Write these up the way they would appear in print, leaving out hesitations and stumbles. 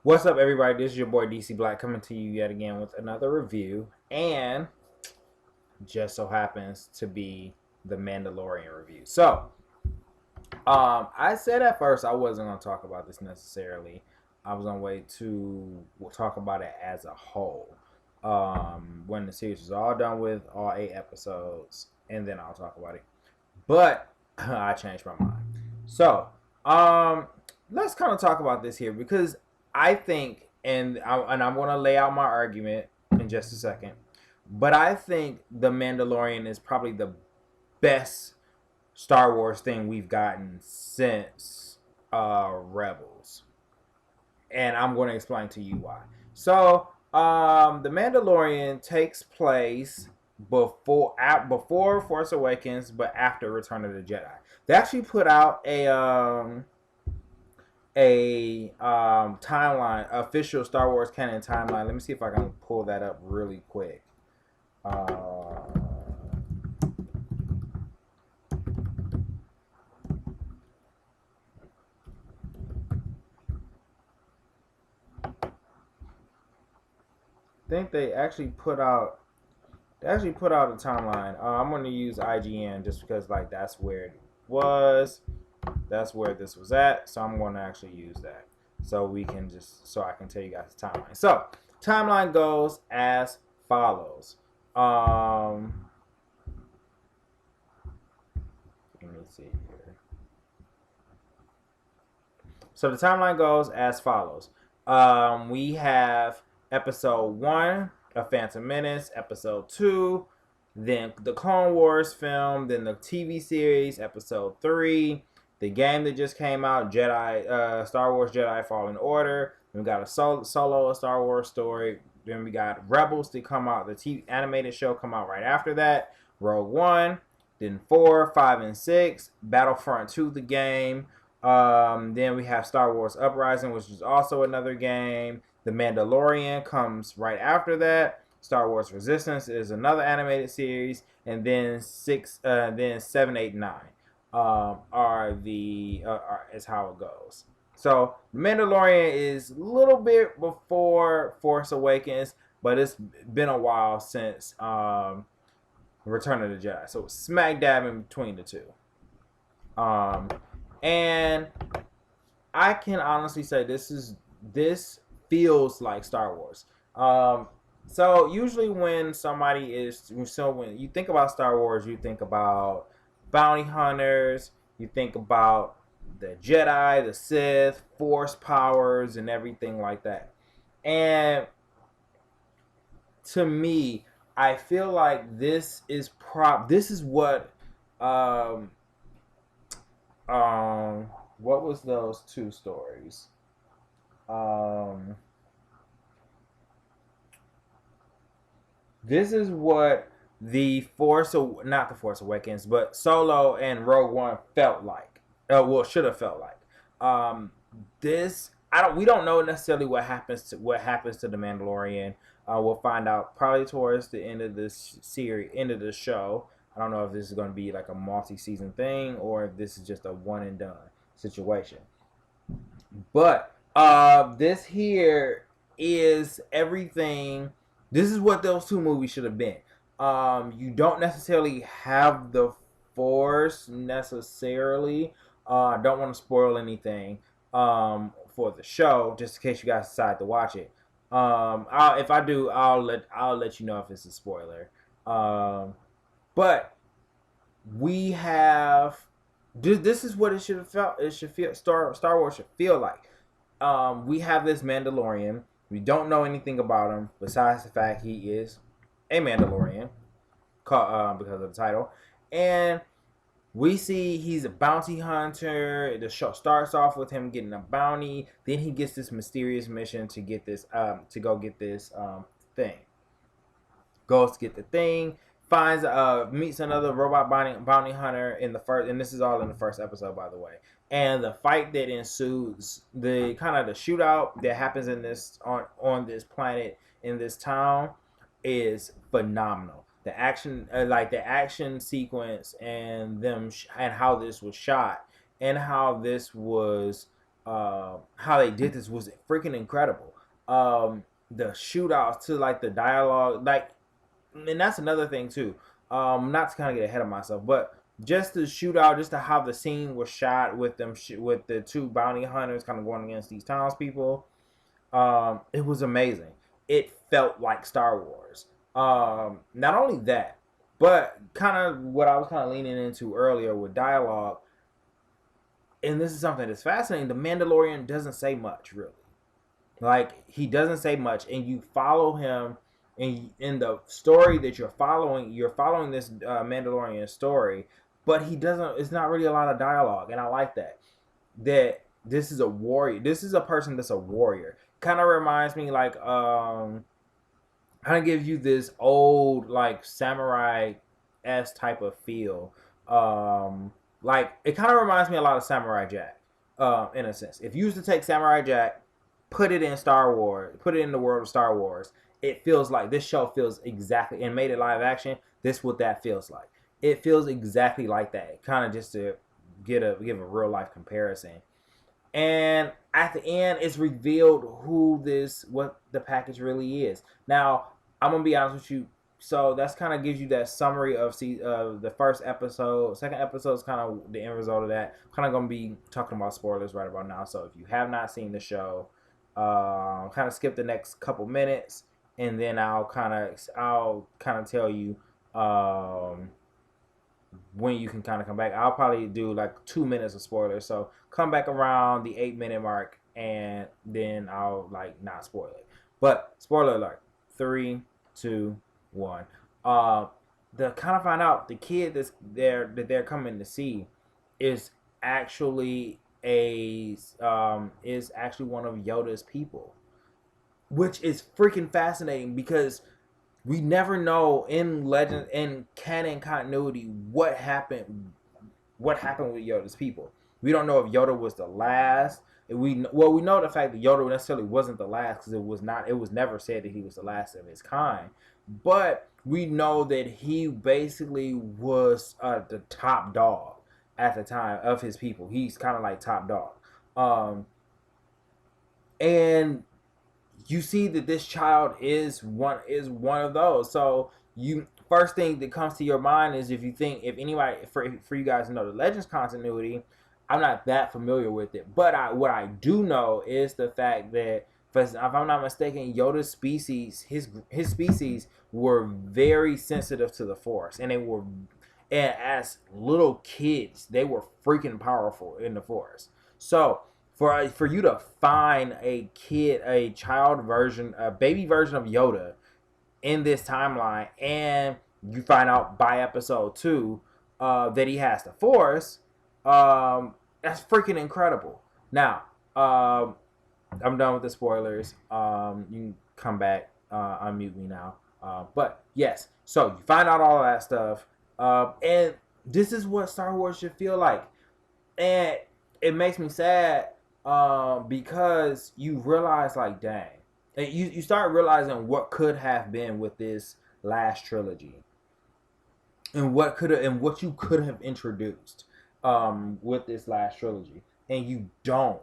What's up, everybody? This is your boy DC Black coming to you yet again with another review, and just so happens to be the Mandalorian review. I said at first I wasn't going to talk about this necessarily. I was on way to talk about it as a whole. When the series is all done with, all 8 episodes, and then I'll talk about it. But I changed my mind. So, um, let's kind of talk about this here because I think, and I'm going to lay out my argument in just a second, but I think The Mandalorian is probably the best Star Wars thing we've gotten since Rebels, and I'm going to explain to you why. The Mandalorian takes place before Force Awakens, but after Return of the Jedi. They actually put out a timeline, official Star Wars canon timeline. Let me see if I can pull that up really quick. Uh, I think they actually put out a timeline. I'm going to use IGN just because like that's where it was. That's where this was at. So I'm going to actually use that. So I can tell you guys the timeline. So timeline goes as follows. Let me see here. So the timeline goes as follows. We have episode 1, A Phantom Menace, episode 2, then the Clone Wars film, then the TV series, episode 3, the game that just came out, Star Wars Jedi Fallen Order. Then we got a solo Star Wars story. Then we got Rebels to come out, the TV animated show come out right after that. Rogue One, then 4, 5, and 6. Battlefront 2, the game. Then we have Star Wars Uprising, which is also another game. The Mandalorian comes right after that. Star Wars Resistance is another animated series, and then 7, 8, 9 is how it goes. So The Mandalorian is a little bit before Force Awakens, but it's been a while since Return of the Jedi. So smack dab in between the two. And I can honestly say this feels like Star Wars. So usually when when you think about Star Wars, you think about bounty hunters, you think about the Jedi, the Sith, Force powers, and everything like that. And to me, I feel like this is um what was those two stories? Um, this is what not the Force Awakens, but Solo and Rogue One felt like. Should have felt like. This we don't know necessarily what happens to the Mandalorian. We'll find out probably towards the end of this series, end of the show. I don't know if this is going to be like a multi-season thing or if this is just a one and done situation. But this here is everything. This is what those two movies should have been. You don't necessarily have the Force necessarily. Don't want to spoil anything for the show, just in case you guys decide to watch it. If I do, I'll let you know if it's a spoiler. But we have this is what it should have felt. It should feel Star Wars should feel like. We have this Mandalorian. We don't know anything about him besides the fact he is a Mandalorian, because of the title, and we see he's a bounty hunter. The show starts off with him getting a bounty. Then he gets this mysterious mission to get this to go get this thing. Goes to get the thing. Finds meets another robot bounty hunter in the first, and this is all in the first episode, by the way. And the fight that ensues, the kind of the shootout that happens in this on this planet in this town, is phenomenal. The action, like the action sequence, and how this was shot, and how this was how they did this was freaking incredible. The shootouts to like the dialogue, like, and that's another thing too. Not to kind of get ahead of myself, but just the shootout, just to how the scene was shot with them, with the two bounty hunters kind of going against these townspeople. It was amazing. It felt like Star Wars. Not only that, but kind of what I was kind of leaning into earlier with dialogue, and this is something that's fascinating. The Mandalorian doesn't say much, really. Like, he doesn't say much, and you follow him in the story that you're following. You're following this Mandalorian story, but he doesn't. It's not really a lot of dialogue, and I like that. That this is a warrior. This is a person that's a warrior. Kind of reminds me like kind of gives you this old like samurai s type of feel. Like it kind of reminds me a lot of Samurai Jack, in a sense. If you used to take Samurai Jack, put it in Star Wars, put it in the world of Star Wars, it feels like this show feels exactly, and made it live action. This what that feels like. It feels exactly like that. Kind of just to give a real life comparison. And at the end, it's revealed what the package really is. Now, I'm gonna be honest with you. So that's kind of gives you that summary of the first episode. Second episode is kind of the end result of that. Kind of gonna be talking about spoilers right about now. So if you have not seen the show, kind of skip the next couple minutes, and then I'll kind of tell you when you can kind of come back. I'll probably do like 2 minutes of spoilers. So come back around the 8 minute mark, and then I'll like not spoil it. But spoiler alert: 3, 2, 1. The kind of find out the kid that they're coming to see is actually is actually one of Yoda's people, which is freaking fascinating because we never know in legend in canon continuity what happened with Yoda's people. We don't know if Yoda was the last. We know the fact that Yoda necessarily wasn't the last because it was never said that he was the last of his kind. But we know that he basically was the top dog at the time of his people. He's kind of like top dog. And you see that this child is one of those. So you first thing that comes to your mind is if anybody for you guys to know the Legends continuity, I'm not that familiar with it, but what I do know is the fact that if I'm not mistaken, Yoda's species, his species were very sensitive to the Force, and as little kids, they were freaking powerful in the Force. So for you to find a baby version of Yoda in this timeline, and you find out by episode 2 that he has the Force, that's freaking incredible. Now, I'm done with the spoilers. You can come back, unmute me now. But yes, so you find out all that stuff, and this is what Star Wars should feel like, and it makes me sad because you realize, like, dang, you start realizing what could have been with this last trilogy, and what you could have introduced with this last trilogy, and you don't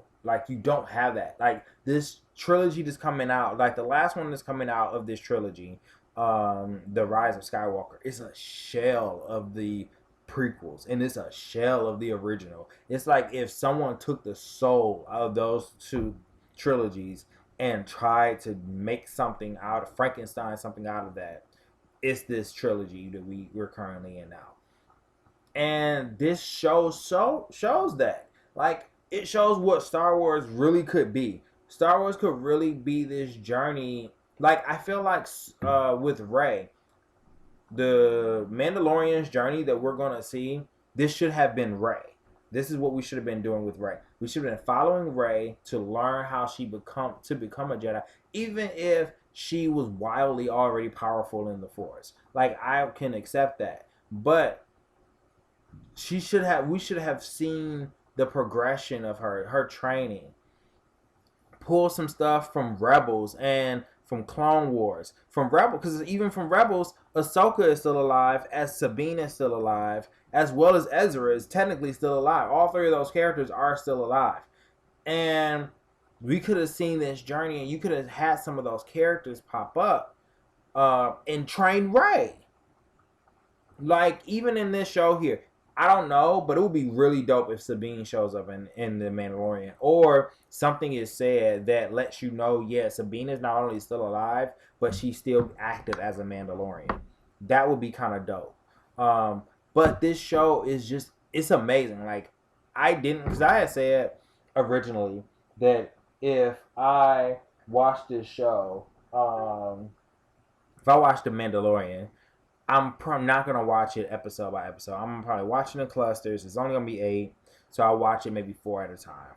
have that. Like, this trilogy that's coming out, like the last one that's coming out of this trilogy, The Rise of Skywalker, is a shell of the prequels, and it's a shell of the original. It's like if someone took the soul of those two trilogies and tried to make something out of Frankenstein, something out of that. It's this trilogy that we're currently in now, and this shows that, like, it shows what Star Wars really could be. Star Wars could really be this journey. Like, I feel like with Rey, the Mandalorian's journey that we're gonna see, this should have been Rey. This is what we should have been doing with Rey. We should have been following Rey to learn how she become a Jedi, even if she was wildly already powerful in the Force. Like, I can accept that, but we should have seen the progression of her training. Pull some stuff from Rebels and from Clone Wars, from Rebels, because even from Rebels, Ahsoka is still alive, as Sabine is still alive, as well as Ezra is technically still alive. All three of those characters are still alive. And we could have seen this journey, and you could have had some of those characters pop up and train Ray. Like, even in this show here, I don't know, but it would be really dope if Sabine shows up in The Mandalorian. Or something is said that lets you know, yeah, Sabine is not only still alive, but she's still active as a Mandalorian. That would be kind of dope. Um, but this show is just, it's amazing. Like, I didn't, because I had said originally that if I watched this show, if I watched The Mandalorian, I'm not gonna watch it episode by episode. I'm probably watching in clusters. It's only gonna be 8, so I'll watch it maybe 4 at a time.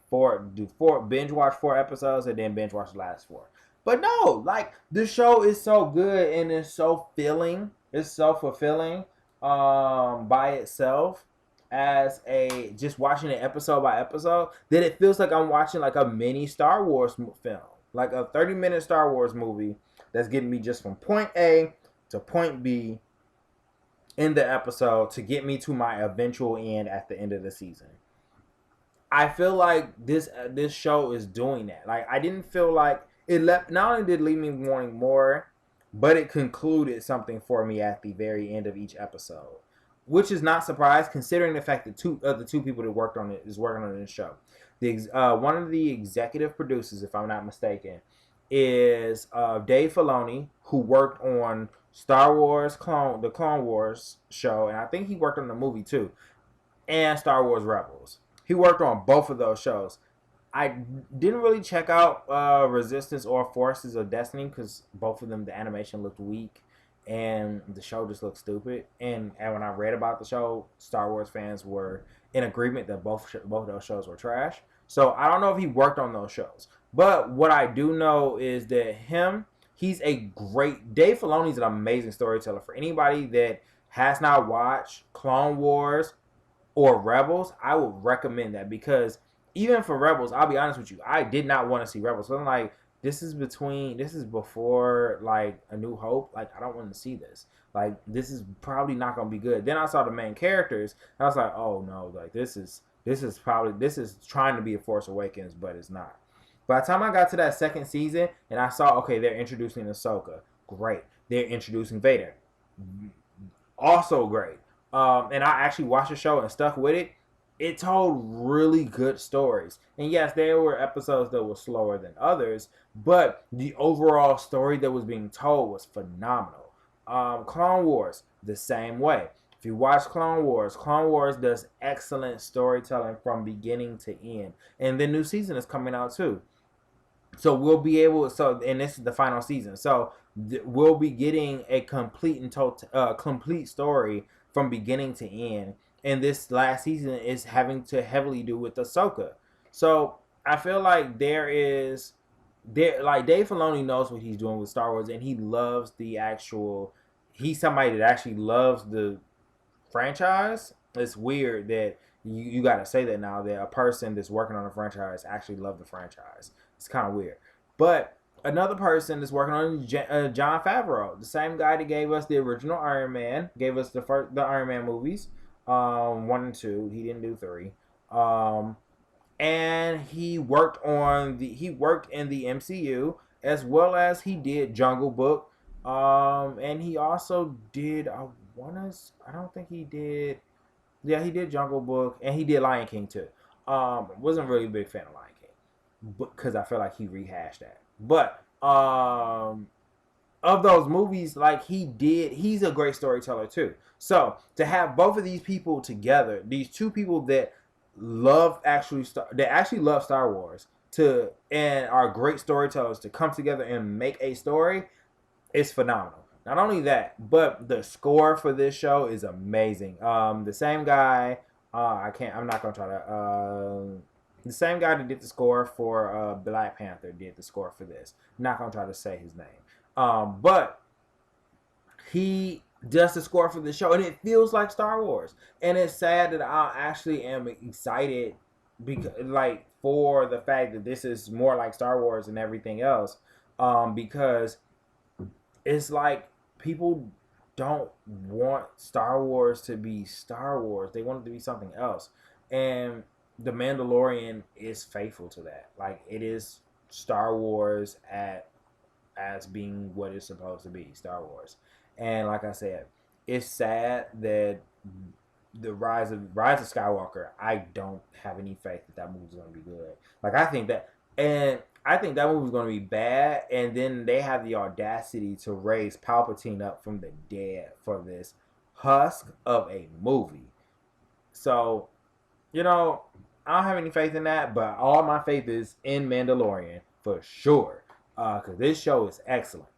Binge watch 4 episodes and then binge watch the last 4. But no, like, the show is so good and it's so filling. It's so fulfilling by itself as a just watching it episode by episode that it feels like I'm watching like a mini Star Wars film, like a 30-minute Star Wars movie that's getting me just from point A to point B in the episode to get me to my eventual end at the end of the season. I feel like this show is doing that. Like, I didn't feel like it left. Not only did it leave me wanting more, but it concluded something for me at the very end of each episode, which is not surprised considering the fact that the two people that worked on it is working on this show. One of the executive producers, if I'm not mistaken, is Dave Filoni, who worked on Star Wars the Clone Wars show, and I think he worked on the movie too, and Star Wars Rebels. He worked on both of those shows. I didn't really check out Resistance or Forces of Destiny because both of them, the animation looked weak and the show just looked stupid. And when I read about the show, Star Wars fans were in agreement that both of those shows were trash. So I don't know if he worked on those shows. But what I do know is that he's a great... Dave Filoni's an amazing storyteller. For anybody that has not watched Clone Wars or Rebels, I would recommend that, because even for Rebels, I'll be honest with you, I did not want to see Rebels. So I'm like, this is before like A New Hope. Like, I don't want to see this. Like, this is probably not gonna be good. Then I saw the main characters, and I was like, oh no, like this is trying to be a Force Awakens, but it's not. By the time I got to that second season, and I saw, okay, they're introducing Ahsoka, great. They're introducing Vader, also great. And I actually watched the show and stuck with it. It told really good stories. And yes, there were episodes that were slower than others, but the overall story that was being told was phenomenal. Clone Wars, the same way. If you watch Clone Wars does excellent storytelling from beginning to end. And the new season is coming out too. So we'll be able, and this is the final season. So we'll be getting a complete and complete story from beginning to end. And this last season is having to heavily do with Ahsoka. So I feel like like Dave Filoni knows what he's doing with Star Wars, and he loves he's somebody that actually loves the franchise. It's weird that you got to say that now, that a person that's working on a franchise actually loves the franchise. It's kind of weird. But another person that's working on Jon Favreau, the same guy that gave us the original Iron Man, gave us the Iron Man movies, 1 and 2. He didn't do 3. And he worked in the MCU, as well as he did Jungle Book. And he also did, he did Jungle Book, and he did Lion King too. Wasn't really a big fan of Lion King, because I feel like he rehashed that. But of those movies, like, he's a great storyteller too. So to have both of these people together, these two people that actually love Star Wars and are great storytellers, to come together and make a story, is phenomenal. Not only that, but the score for this show is amazing. The same guy, the same guy that did the score for Black Panther did the score for this. I'm not gonna try to say his name. But he does the score for the show, and it feels like Star Wars. And it's sad that I actually am excited for the fact that this is more like Star Wars and everything else, because it's like people don't want Star Wars to be Star Wars. They want it to be something else. And the Mandalorian is faithful to that. Like it is Star Wars at as being what it's supposed to be, Star Wars. And like I said, it's sad that the Rise of Skywalker. I don't have any faith that that movie's gonna be good. Like I think that movie's gonna be bad. And then they have the audacity to raise Palpatine up from the dead for this husk of a movie. So you know, I don't have any faith in that, but all my faith is in Mandalorian for sure. Because this show is excellent.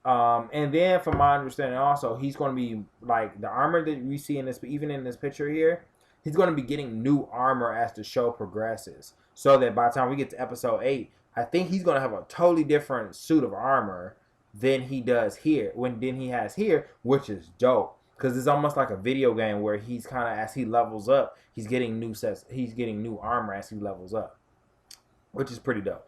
And then, from my understanding, also he's going to be like the armor that we see in this, even in this picture here. He's going to be getting new armor as the show progresses, so that by the time we get to episode 8, I think he's going to have a totally different suit of armor than he does here. Than he has here, which is dope because it's almost like a video game where he's kind of as he levels up, he's getting new sets, he's getting new armor as he levels up, which is pretty dope.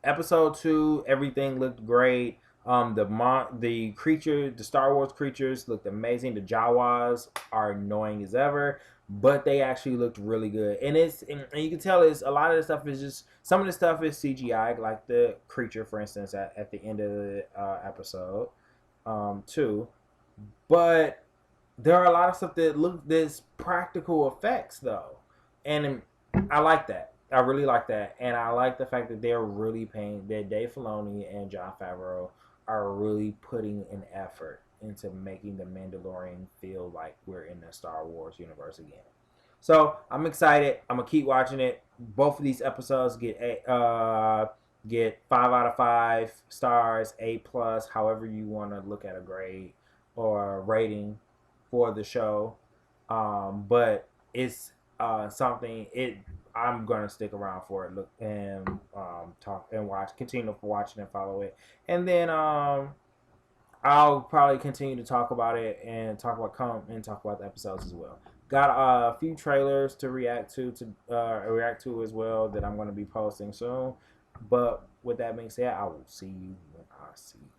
Episode 2, everything looked great. The creature, the Star Wars creatures looked amazing. The Jawas are annoying as ever, but they actually looked really good. And you can tell it's a lot of the stuff is just some of the stuff is CGI, like the creature, for instance, at the end of the episode 2. But there are a lot of stuff that look this practical effects though, and I like that. I really like that, and I like the fact that they're really paying. That Dave Filoni and Jon Favreau are really putting an effort into making the Mandalorian feel like we're in the Star Wars universe again. So I'm excited. I'm gonna keep watching it. Both of these episodes get 5 out of 5 stars, A+, however you want to look at a grade or rating for the show. But it's something I'm gonna stick around for it. Look and talk and watch, continue to watch it and follow it, and then I'll probably continue to talk about it and talk about the episodes as well. Got a few trailers to react to as well that I'm gonna be posting soon. But with that being said, I will see you when I see you.